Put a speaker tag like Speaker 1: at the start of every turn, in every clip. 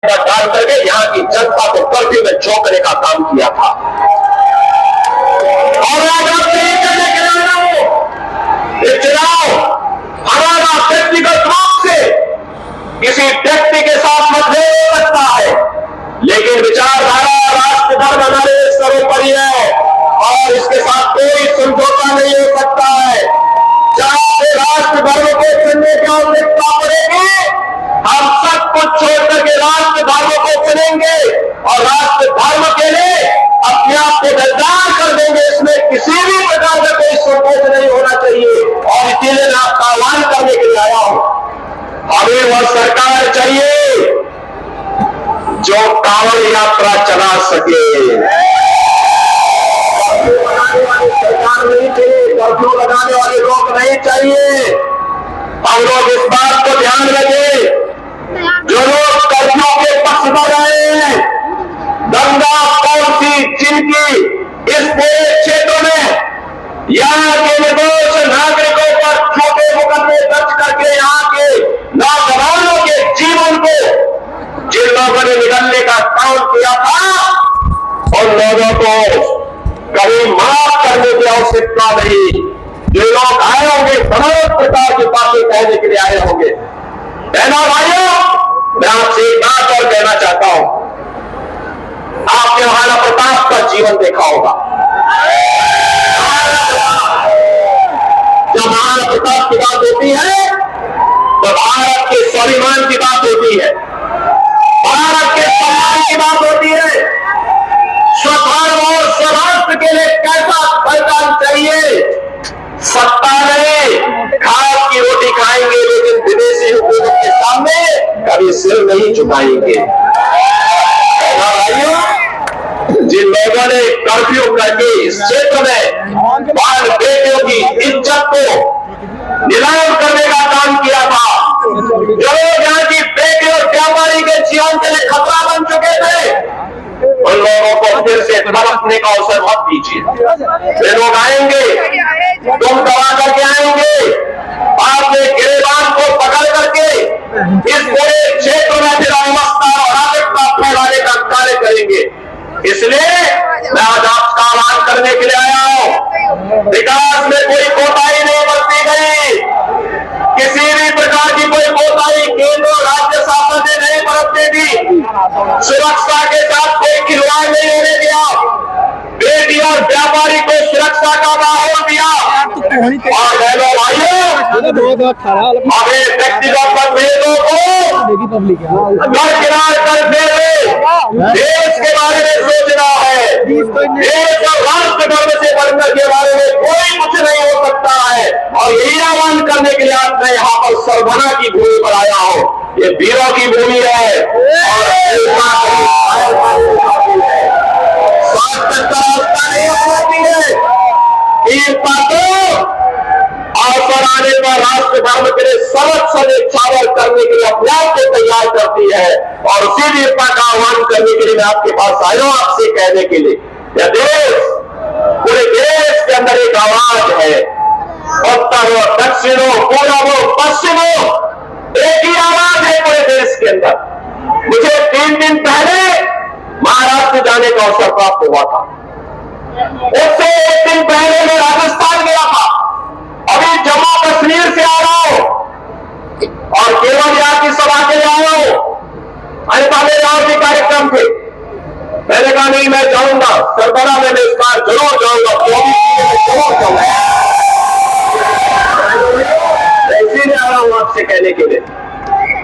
Speaker 1: डाल करके यहाँ की जनता को कर्फ्यू में झोंकने का काम किया था। और आज आपसे ये कहने के लिए आया हूं, ये चुनाव हमारा व्यक्तिगत रूप से किसी व्यक्ति के साथ मतभेद हो सकता है, लेकिन विचारधारा राष्ट्र धर्म हमारे सर्वोपरि है और इसके साथ कोई समझौता नहीं हो सकता है। चाहे राष्ट्र धर्म को चुनने की आवश्यकता पड़ेगी, हम सब कुछ छोड़ करके राष्ट्र धर्म को चुनेंगे और राष्ट्र धर्म के लिए अपने आप को बलिदान कर देंगे। इसमें किसी भी प्रकार का कोई संकोच नहीं होना चाहिए और इसीलिए मैं आपका आह्वान करने के लिए आया हूं। हमें वह सरकार चाहिए जो कांवड़ यात्रा चला सके। सरकार नहीं चाहिए, कर्फ्यू लगाने वाले लोग नहीं चाहिए। हम लोग इस बात को ध्यान रखें, जो लोग कर्फ्यू के पक्ष में रहे हैं, दंगा पॉलिसी जिनकी इस पूरे क्षेत्र में यहाँ के निर्दोष नागरिकों पर छोटे मुकदमे दर्ज करके यहाँ के नौजवानों के जीवन को जिन लोगों ने निगलने का काम किया था, उन लोगों को कभी माफ करने की आवश्यकता नहीं। जो लोग आए होंगे बहुत प्रकार की बातें कहने के लिए आए होंगे। बहनों भाइयों, मैं आपसे एक बात और कहना चाहता हूं। आपने महाराणा प्रताप का जीवन देखा होगा। जब महाराणा प्रताप की बात होती है तो भारत के स्वाभिमान की बात होती है, भारत के सम्मान की बात होती है। स्वधर्म और स्वराष्ट्र के लिए कैसा बलिदान चाहिए। सत्ता नहीं, खाद की रोटी खाएंगे लेकिन विदेशी हुकूमत के सामने कभी सिर नहीं झुकाएंगे। जिन लोगों ने कर्फ्यू करके इस क्षेत्र में बाल बेटियों की इज्जत को नीलाम करने का काम किया था, जो लोग यहाँ की बेटी और व्यापारी के जीवन के लिए खतरा बन चुके थे, उन लोगों को फिर से तड़पने का अवसर मत दीजिए। वे लोग आएंगे, तुम दबा करके आएंगे, आपने गिरेबान को पकड़ करके इस पूरे क्षेत्र में फिर अवस्था और अराजकता फैलाने का कार्य करेंगे। इसलिए मैं आज आपका आह्वान करने के लिए आया हूं। विकास में कोई कोताही नहीं बरती गई, किसी भी प्रकार की कोई कोताही केंद्र और राज्य शासन ने नहीं बरतने दी। सुरक्षा के साथ कोई खिलवाड़ नहीं होने दिया। बेटी और व्यापारी को सुरक्षा का माहौल दिया। और बहनों भाइयों, हमें व्यक्तिगत मतभेदों को दरकिनार करते हुए देश के बारे में सोचना है। देश और राष्ट्र धर्म से बढ़कर के बारे में कोई कुछ नहीं हो सकता है। और यही आह्वान करने के लिए आज मैं यहाँ पर सरभना की भूमि पर आया हूँ। ये वीरों की भूमि है और स्वास्थ्य व्यवस्था नहीं होती है। वीरता को अवसर आने पर राष्ट्र धर्म के लिए सर्वोच्च न्यौछावर करने के लिए अपने आप को तैयार करती है। और उसी वीरता का आह्वान करने के लिए मैं आपके पास आया हूं, आपसे कहने के लिए, यह देश, पूरे देश के अंदर एक आवाज है। उत्तर हो, दक्षिण हो, पूर्व हो, पश्चिम हो, एक ही आवाज है पूरे देश के अंदर। मुझे 3 दिन पहले महाराष्ट्र जाने का अवसर प्राप्त हुआ था। उससे 1 दिन पहले मैं राजस्थान गया था। अभी जम्मू कश्मीर से आ रहा हूं और केवल यहाँ की सभा के लिए आया हूं। मेरे और भी कार्यक्रम थे, मैंने कहा नहीं मैं जाऊंगा, सरबरा में मैं इस बार जरूर जाऊंगा, जरूर जाऊंगा। इसीलिए आ रहा हूं आपसे कहने के लिए,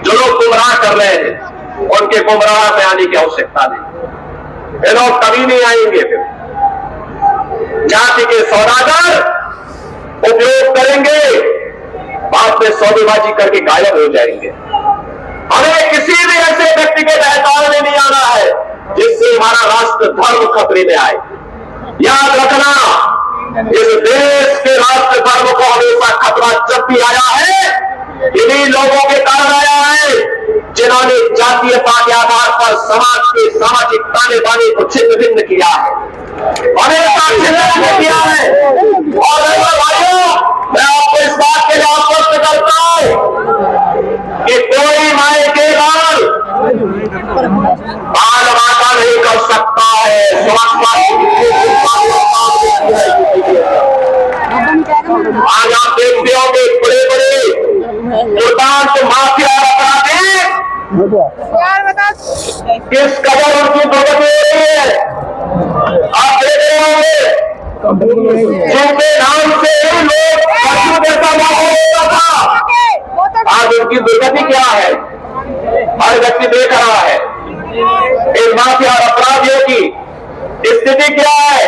Speaker 1: जो लोग गुमराह कर रहे हैं उनके गुमराह में आने की आवश्यकता नहीं। ये लोग कभी नहीं आएंगे। फिर जाति के सौदागर उपयोग करेंगे, बाद में सौदेबाजी करके गायब हो जाएंगे। हमें किसी भी ऐसे व्यक्ति के बहकावे में नहीं आना है जिससे हमारा राष्ट्र धर्म खतरे में आए। याद रखना, इस देश के राष्ट्र धर्म को हमेशा खतरा जब भी आया है, इन्हीं लोगों के कारण आया है जिन्होंने जातीयता के आधार पर समाज के सामाजिक ताने बाने को छिन्न भिन्न किया है, हमेशा छिन्न किया है। और भाइयों, मैं आपको इस बात के लिए आश्वस्त करता हूं कि कोई माए के लाल बाल माता नहीं कर सकता है। आज आप देखते हो कि बड़े बड़े दुर्दांत माफिया अपराधी किस कदर उनकी दुर्गति हो रही है। आप देख रहे होंगे जिनके नाम से ही लोग जैसा माहौल होता था, आज उनकी दुर्गति क्या है हर व्यक्ति देख रहा है। इन माफिया अपराधियों की स्थिति क्या है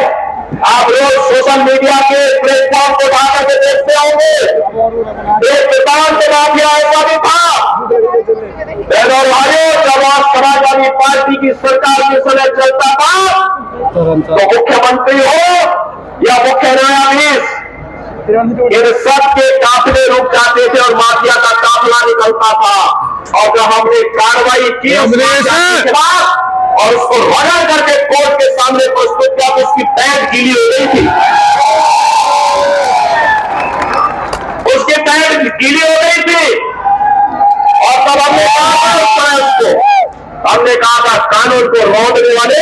Speaker 1: आप रोज सोशल मीडिया के प्लेटफॉर्म को उठा करके देखते होंगे। एक किसान से माफिया ऐसा भी था। बहनों और भाइयों, जब आज समाजवादी पार्टी की सरकार के समय चलता था तो मुख्यमंत्री हो या मुख्य न्यायाधीश इन सब के काफिले रुक जाते थे और माफिया का काफिला निकलता था। और जब हमने कार्रवाई की और उसको रगड़ करके कोर्ट के सामने प्रस्तुत किया तो उसकी पैंट गीली हो गई थी। उसकी पैंट गीली हो गई थी और तब हमने कहा था कानून को रोकने वाले,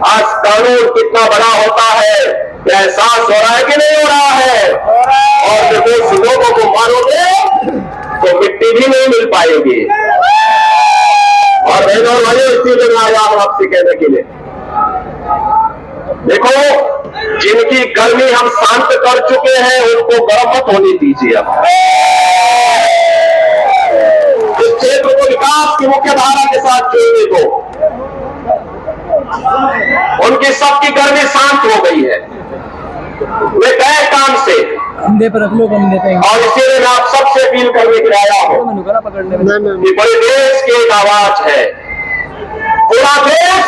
Speaker 1: आज कानून कितना बड़ा होता है एहसास हो रहा है कि नहीं हो रहा है। और जब उस लोगों को मारोगे तो मिट्टी भी नहीं मिल पाएगी। और बहनों और भाइयों, इसीलिए मैं आया हूं आपसे कहने के लिए, देखो जिनकी गर्मी हम शांत कर चुके हैं उनको गर्म मत होने दीजिए। अब इस क्षेत्र को विकास की मुख्य धारा के साथ जोड़ने दो। उनकी सबकी गर्मी शांत हो गई है, वे गए काम से
Speaker 2: कंधे पर रख लो, कंधे पे।
Speaker 1: और इसीलिए मैं आप सबसे अपील करने के लिए आया हूं कि बड़े देश की एक आवाज है, पूरा देश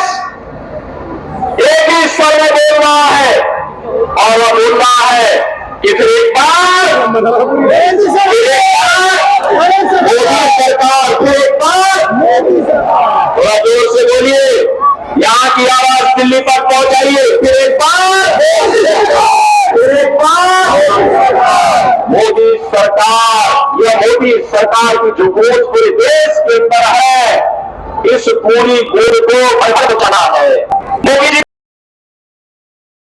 Speaker 1: एक ही स्वर में बोल रहा है और वह बोल रहा है कि फिर एक बार मोदी सरकार, फिर एक बार थोड़ा जोर से बोलिए, यहाँ की आवाज दिल्ली तक पहुंचाइए। फिर एक बार मोदी सरकार, यह मोदी सरकार की जो वोट पूरे देश के अंदर है, इस पूरी वोट को बढ़ा है। मोदी जी